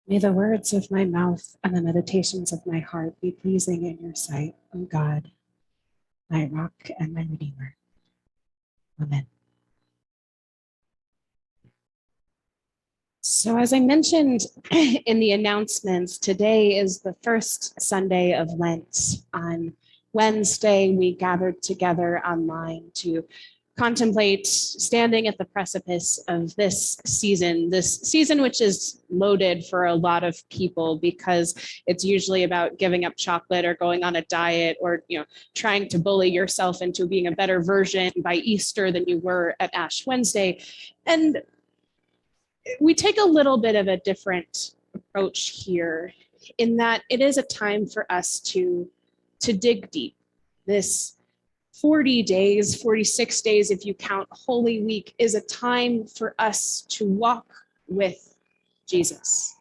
May the words of my mouth and the meditations of my heart be pleasing in your sight, O God, my rock and my redeemer. Amen. So, as I mentioned in the announcements, today is the first Sunday of Lent. On Wednesday, we gathered together online to contemplate standing at the precipice of this season which is loaded for a lot of people because it's usually about giving up chocolate or going on a diet or trying to bully yourself into being a better version by Easter than you were at Ash Wednesday. And we take a little bit of a different approach here in that it is a time for us to dig deep. This 40 days, 46 days, if you count Holy Week, is a time for us to walk with Jesus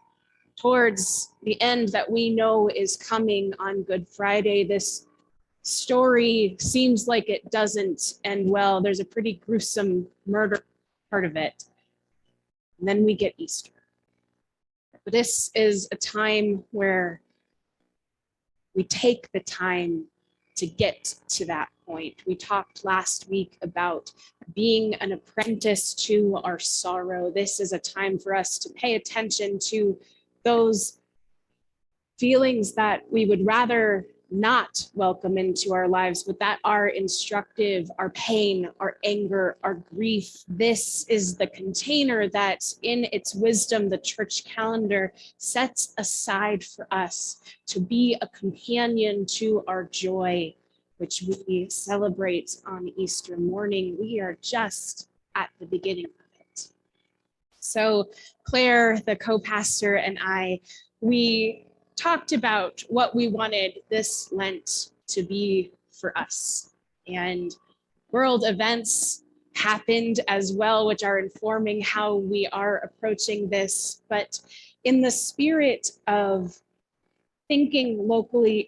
towards the end that we know is coming on Good Friday. This story seems like it doesn't end well. There's a pretty gruesome murder part of it. And then we get Easter. But this is a time where we take the time to get to that point. We talked last week about being an apprentice to our sorrow. This is a time for us to pay attention to those feelings that we would rather not welcome into our lives, but that are instructive, our pain, our anger, our grief. This is the container that in its wisdom, the church calendar sets aside for us to be a companion to our joy, which we celebrate on Easter morning. We are just at the beginning of it. So Claire, the co-pastor, and I, we talked about what we wanted this Lent to be for us. And world events happened as well, which are informing how we are approaching this. But in the spirit of thinking globally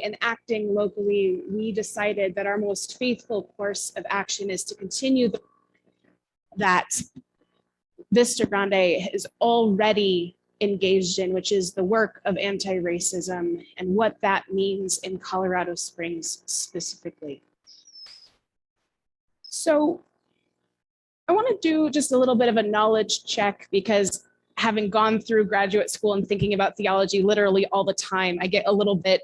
and acting locally, we decided that our most faithful course of action is to continue that Vista Grande is already engaged in, which is the work of anti-racism and what that means in Colorado Springs specifically. So I want to do just a little bit of a knowledge check because having gone through graduate school and thinking about theology literally all the time, I get a little bit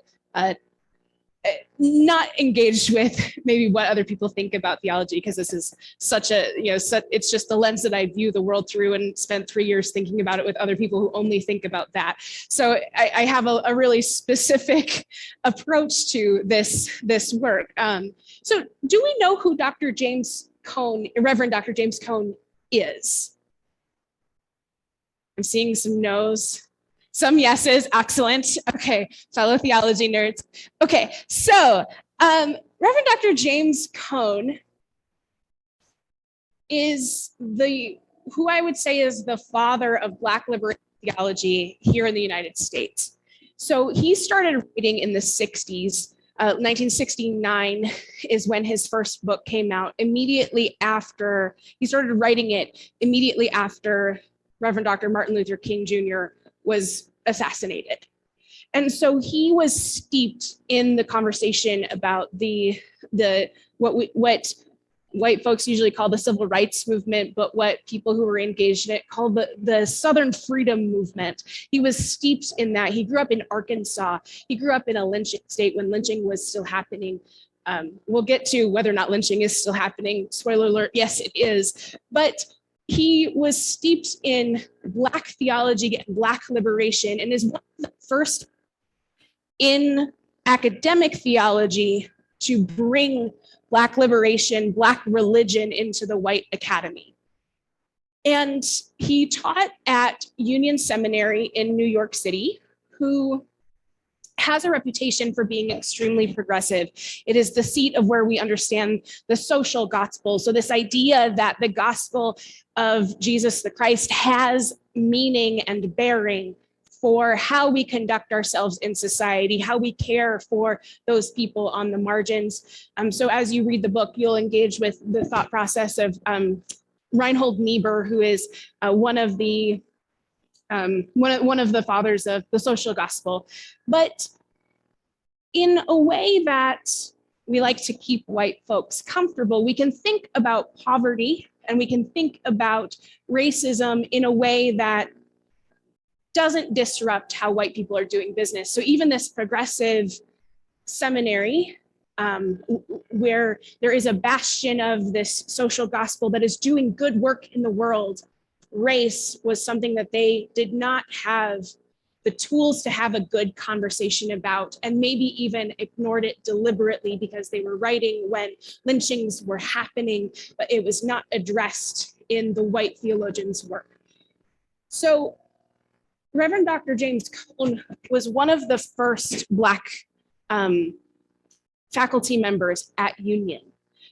not engaged with maybe what other people think about theology, because this is such a, it's just the lens that I view the world through and spent 3 years thinking about it with other people who only think about that. So I have a really specific approach to this work. So do we know who Dr. James Cone, Reverend Dr. James Cone is? I'm seeing some no's. Some yeses, excellent. Okay, fellow theology nerds. Okay, so Reverend Dr. James Cone is who I would say is the father of Black liberation theology here in the United States. So he started writing in the 60s. 1969 is when his first book came out. Immediately after, he started writing it immediately after Reverend Dr. Martin Luther King Jr. was assassinated. And so he was steeped in the conversation about what white folks usually call the civil rights movement, but what people who were engaged in it call the Southern freedom movement. He was steeped in that. He grew up in Arkansas. He grew up in a lynching state when lynching was still happening. We'll get to whether or not lynching is still happening. Spoiler alert, yes, it is. But he was steeped in Black theology and Black liberation, and is one of the first in academic theology to bring Black liberation, Black religion into the white academy. And he taught at Union Seminary in New York City, who has a reputation for being extremely progressive. It is the seat of where we understand the social gospel. So this idea that the gospel of Jesus the Christ has meaning and bearing for how we conduct ourselves in society, how we care for those people on the margins. So as you read the book, you'll engage with the thought process of Reinhold Niebuhr, who is one of the one of the fathers of the social gospel, but in a way that we like to keep white folks comfortable. We can think about poverty and we can think about racism in a way that doesn't disrupt how white people are doing business. So even this progressive seminary, where there is a bastion of this social gospel that is doing good work in the world, race was something that they did not have the tools to have a good conversation about, and maybe even ignored it deliberately because they were writing when lynchings were happening, but it was not addressed in the white theologians' work. So Reverend Dr. James Cone was one of the first Black faculty members at Union.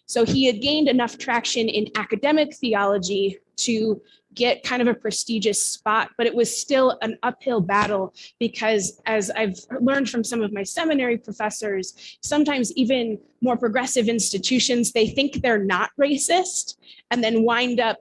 So he had gained enough traction in academic theology to get kind of a prestigious spot, but it was still an uphill battle because, as I've learned from some of my seminary professors, sometimes even more progressive institutions, they think they're not racist and then wind up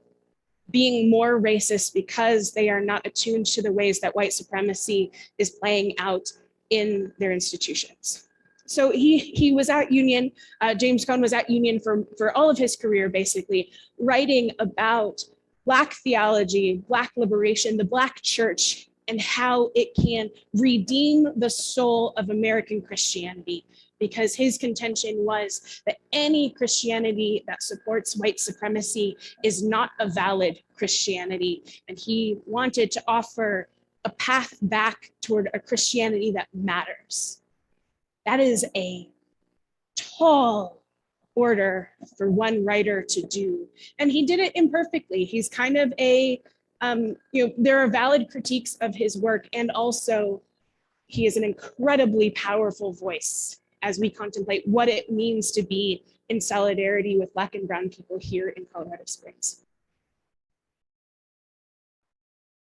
being more racist because they are not attuned to the ways that white supremacy is playing out in their institutions. So he was at Union, James Cone was at Union for all of his career, basically, writing about Black theology, Black liberation, the Black church, and how it can redeem the soul of American Christianity. Because his contention was that any Christianity that supports white supremacy is not a valid Christianity. And he wanted to offer a path back toward a Christianity that matters. That is a tall order for one writer to do. And he did it imperfectly. He's kind of there are valid critiques of his work, and also he is an incredibly powerful voice as we contemplate what it means to be in solidarity with Black and Brown people here in Colorado Springs.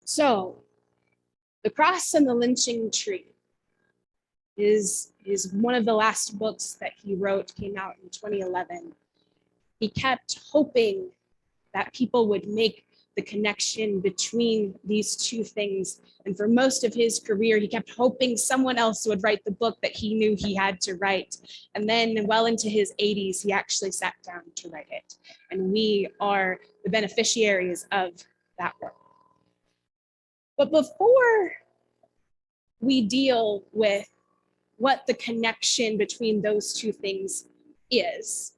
So, The Cross and the Lynching Tree is one of the last books that he wrote, came out in 2011. He kept hoping that people would make the connection between these two things. And for most of his career, he kept hoping someone else would write the book that he knew he had to write. And then well into his 80s, he actually sat down to write it. And we are the beneficiaries of that work. But before we deal with what the connection between those two things is,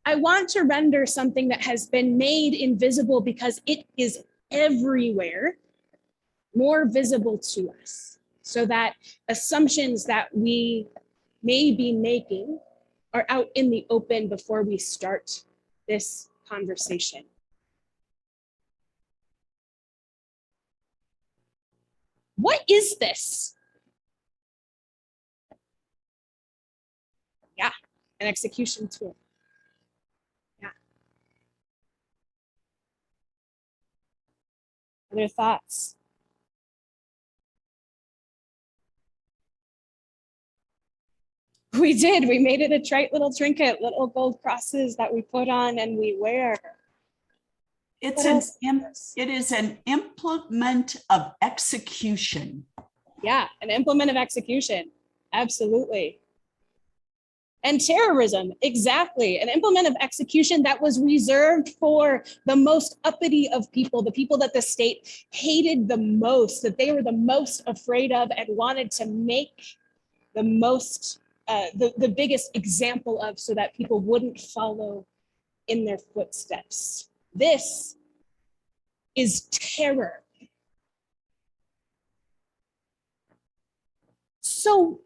I want to render something that has been made invisible because it is everywhere, more visible to us, so that assumptions that we may be making are out in the open before we start this conversation. What is this? Yeah, an execution tool. Other thoughts? We did. We made it a trite little trinket, little gold crosses that we put on and we wear. It is an implement of execution. Yeah, an implement of execution. Absolutely. And terrorism, exactly. An implement of execution that was reserved for the most uppity of people, the people that the state hated the most, that they were the most afraid of and wanted to make the most, the biggest example of, so that people wouldn't follow in their footsteps. This is terror. So,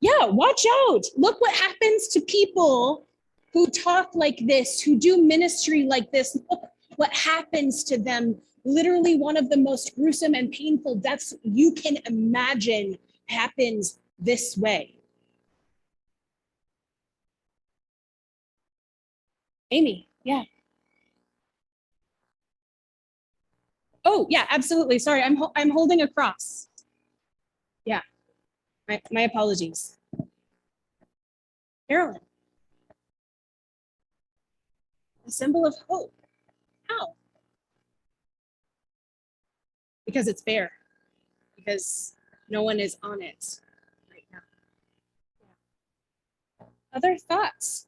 yeah, watch out. Look what happens to people who talk like this, who do ministry like this. Look what happens to them. Literally one of the most gruesome and painful deaths you can imagine happens this way. Amy, yeah. Oh, yeah, absolutely. Sorry, I'm holding a cross. Yeah, my apologies. Carolyn, a symbol of hope. How? because it's bare, because no one is on it right now. Other thoughts?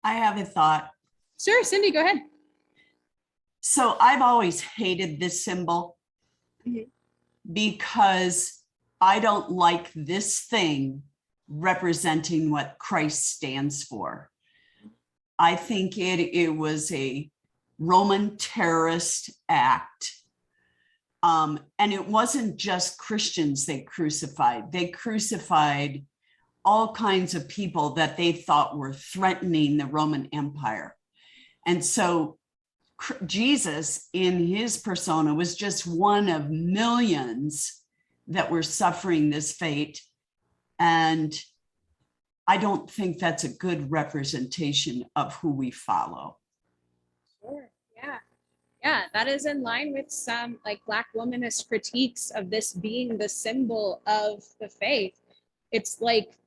I have a thought. Sure, Cindy, go ahead. So I've always hated this symbol Mhm. because I don't like this thing representing what Christ stands for. I think it was a Roman terrorist act. And it wasn't just Christians they crucified. They crucified all kinds of people that they thought were threatening the Roman Empire. And so Jesus in his persona was just one of millions that were suffering this fate. And I don't think that's a good representation of who we follow. Sure, yeah. Yeah, that is in line with some like Black womanist critiques of this being the symbol of the faith. It's like,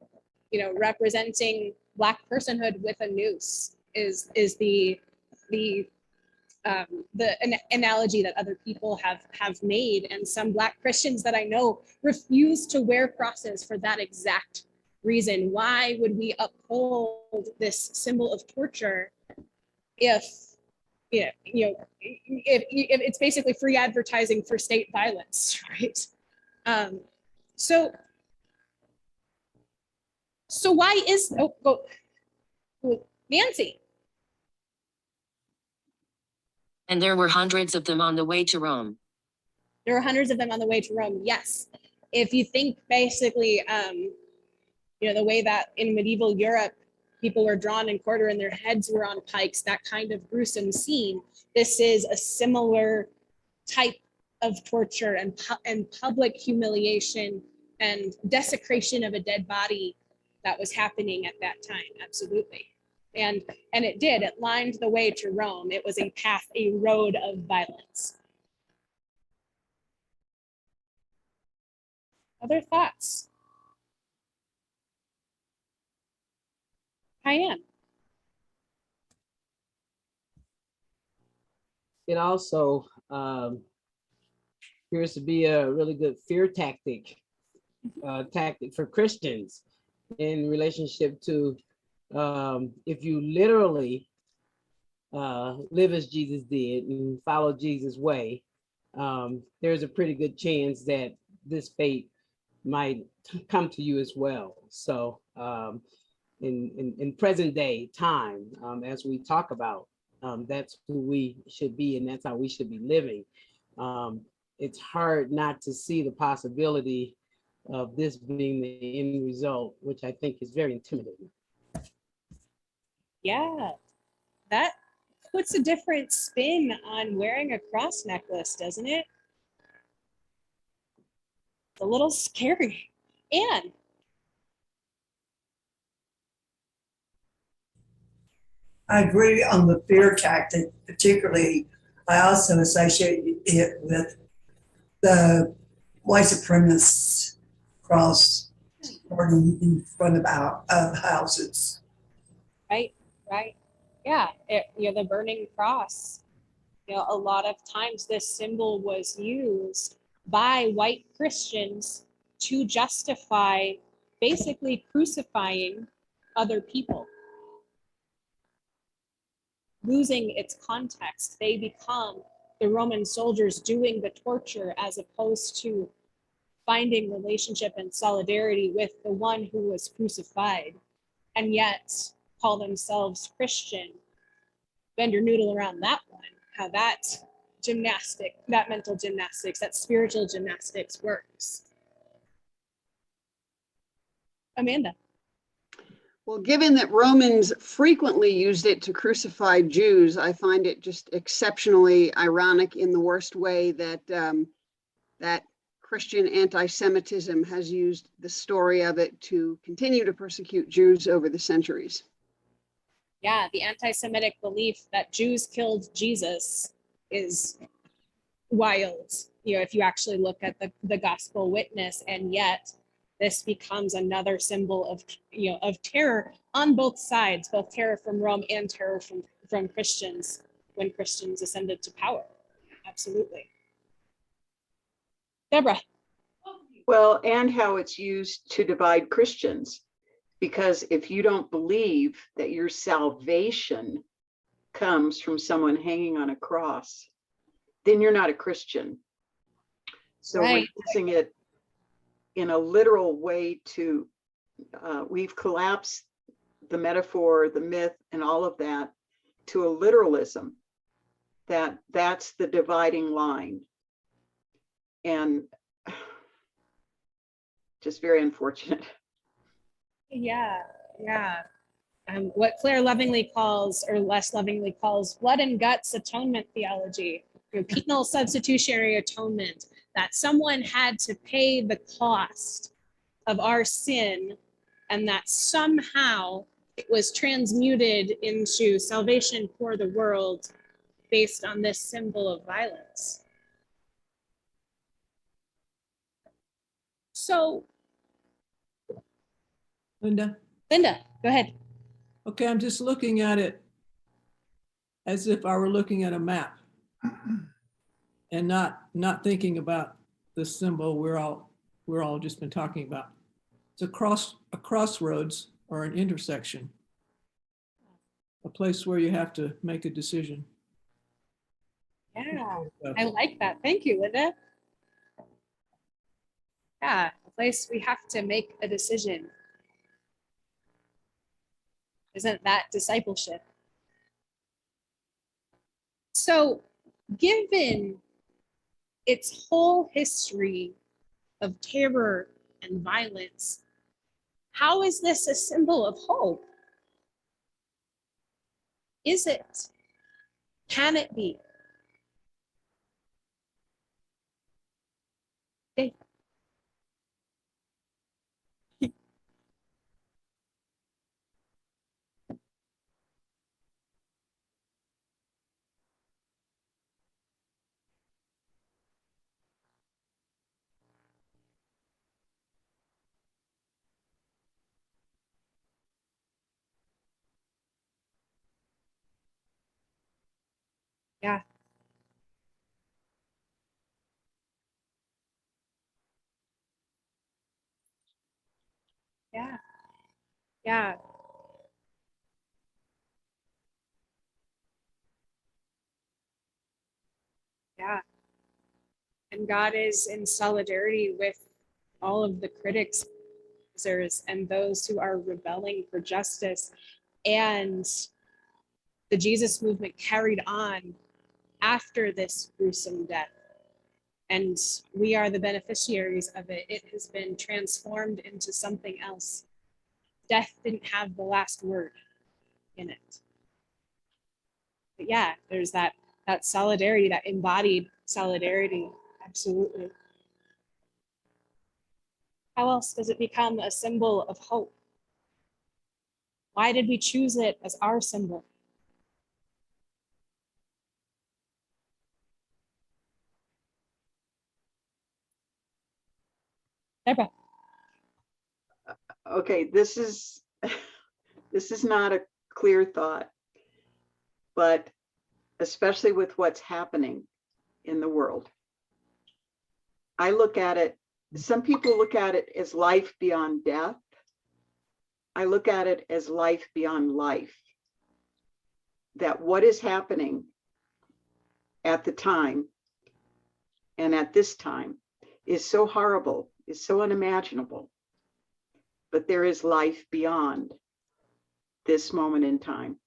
you know, representing Black personhood with a noose is the analogy that other people have made, and some Black Christians that I know refuse to wear crosses for that exact reason. Why would we uphold this symbol of torture if if it's basically free advertising for state violence, right? Um, so why is Nancy? And there were hundreds of them on the way to Rome. There were hundreds of them on the way to Rome. Yes. If you think basically, the way that in medieval Europe, people were drawn and quartered and their heads were on pikes, that kind of gruesome scene, this is a similar type of torture and public humiliation and desecration of a dead body that was happening at that time. Absolutely. And it lined the way to Rome. It was a path, a road of violence. Other thoughts? Diane. It also appears to be a really good fear tactic for Christians in relationship to if you literally live as Jesus did and follow Jesus' way, there's a pretty good chance that this fate might come to you as well. So in present day time, as we talk about, that's who we should be and that's how we should be living. It's hard not to see the possibility of this being the end result, which I think is very intimidating. Yeah, that puts a different spin on wearing a cross necklace, doesn't it? It's a little scary. Anne. I agree on the fear tactic, particularly. I also associate it with the white supremacist cross burning in front of houses. Right. Yeah, the burning cross. A lot of times this symbol was used by white Christians to justify basically crucifying other people. Losing its context, they become the Roman soldiers doing the torture as opposed to finding relationship and solidarity with the one who was crucified, and yet call themselves Christian. Bend your noodle around that one, how that mental gymnastics, that spiritual gymnastics works. Amanda. Well, given that Romans frequently used it to crucify Jews, I find it just exceptionally ironic in the worst way that that Christian anti-Semitism has used the story of it to continue to persecute Jews over the centuries. Yeah, the anti-Semitic belief that Jews killed Jesus is wild, if you actually look at the gospel witness, and yet this becomes another symbol of, of terror on both sides, both terror from Rome and terror from Christians when Christians ascended to power. Absolutely. Deborah. Well, and how it's used to divide Christians. Because if you don't believe that your salvation comes from someone hanging on a cross, then you're not a Christian. So we're Right. using it in a literal way to, we've collapsed the metaphor, the myth, and all of that to a literalism, that's the dividing line. And just very unfortunate. Yeah. What Claire lovingly calls, or less lovingly calls, blood and guts atonement theology, penal substitutionary atonement, that someone had to pay the cost of our sin, and that somehow it was transmuted into salvation for the world based on this symbol of violence. So, Linda? Linda, go ahead. Okay, I'm just looking at it as if I were looking at a map and not thinking about the symbol we're all just been talking about. It's a crossroads or an intersection, a place where you have to make a decision. Yeah, I like that. Thank you, Linda. Yeah, a place we have to make a decision. Isn't that discipleship? So, given its whole history of terror and violence, how is this a symbol of hope? Is it? Can it be? Okay. Yeah. Yeah. Yeah. Yeah. And God is in solidarity with all of the critics and those who are rebelling for justice. And the Jesus movement carried on after this gruesome death. And we are the beneficiaries of it. It has been transformed into something else. Death didn't have the last word in it. But yeah, there's that solidarity, that embodied solidarity. Absolutely. How else does it become a symbol of hope? Why did we choose it as our symbol? Deborah. Okay, this is not a clear thought, but especially with what's happening in the world. I look at it, some people look at it as life beyond death. I look at it as life beyond life. That what is happening at the time and at this time is so horrible, is so unimaginable, but there is life beyond this moment in time.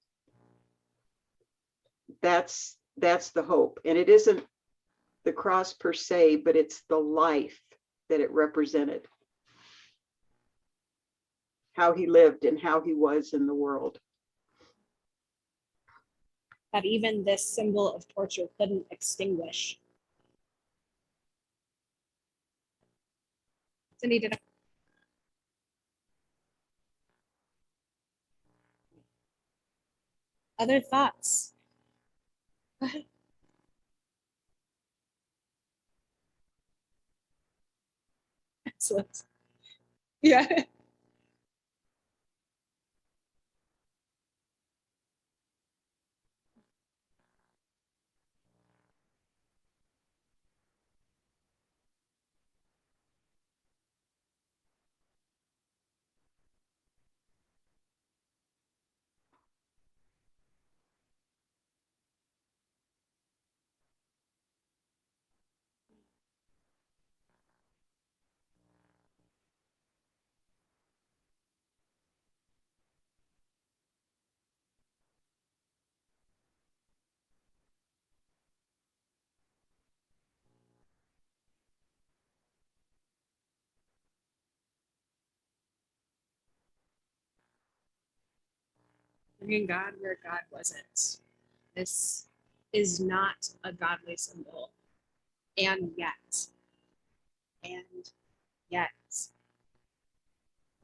That's the hope. And it isn't the cross per se, but it's the life that it represented. How he lived and how he was in the world. That even this symbol of torture couldn't extinguish. Cindy, did other thoughts? Go ahead. Excellent. Yeah. Bringing God where God wasn't. This is not a godly symbol. And yet, and yet.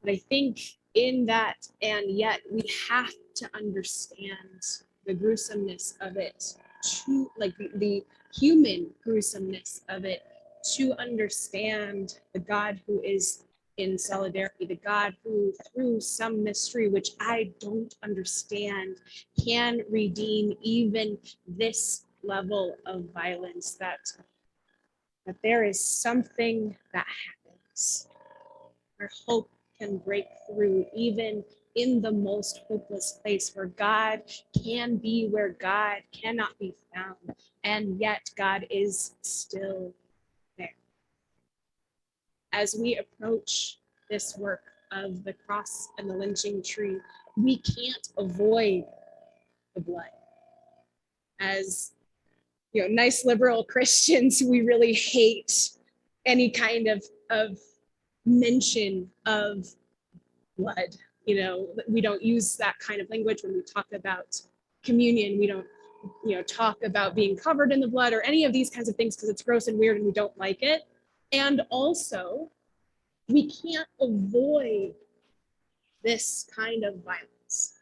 But I think in that and yet, we have to understand the gruesomeness of it, to like the human gruesomeness of it, to understand the God who is in solidarity, the God who, through some mystery which I don't understand, can redeem even this level of violence, that there is something that happens where hope can break through even in the most hopeless place, where God can be where God cannot be found, and yet God is still there. As we approach this work of the cross and the lynching tree, we can't avoid the blood. As nice liberal Christians, we really hate any kind of mention of blood. We don't use that kind of language when we talk about communion. We don't talk about being covered in the blood or any of these kinds of things, because it's gross and weird and we don't like it. And also, we can't avoid this kind of violence.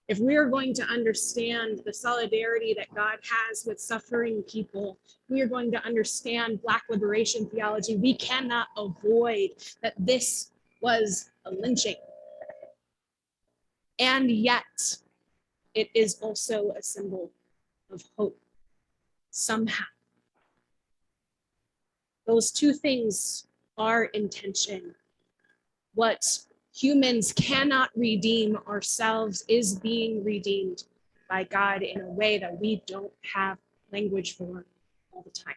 If we are going to understand the solidarity that God has with suffering people, we are going to understand Black liberation theology, we cannot avoid that this was a lynching. And yet, it is also a symbol of hope, somehow. Those two things are in tension. What humans cannot redeem ourselves is being redeemed by God in a way that we don't have language for all the time.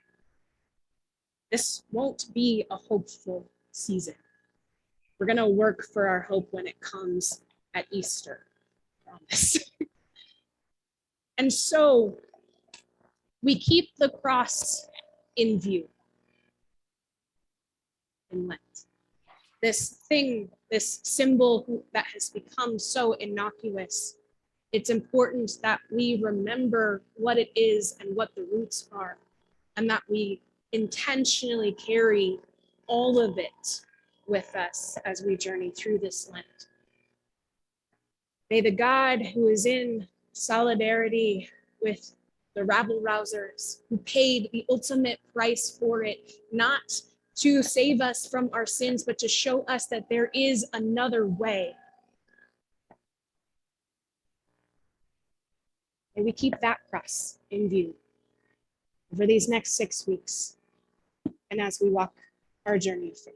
This won't be a hopeful season. We're going to work for our hope when it comes at Easter, I promise. And so we keep the cross in view in Lent. This thing, this symbol that has become so innocuous, it's important that we remember what it is and what the roots are, and that we intentionally carry all of it with us as we journey through this Lent. May the God who is in solidarity with the rabble rousers, who paid the ultimate price for it, not to save us from our sins, but to show us that there is another way. And we keep that cross in view over these next 6 weeks and as we walk our journey of faith.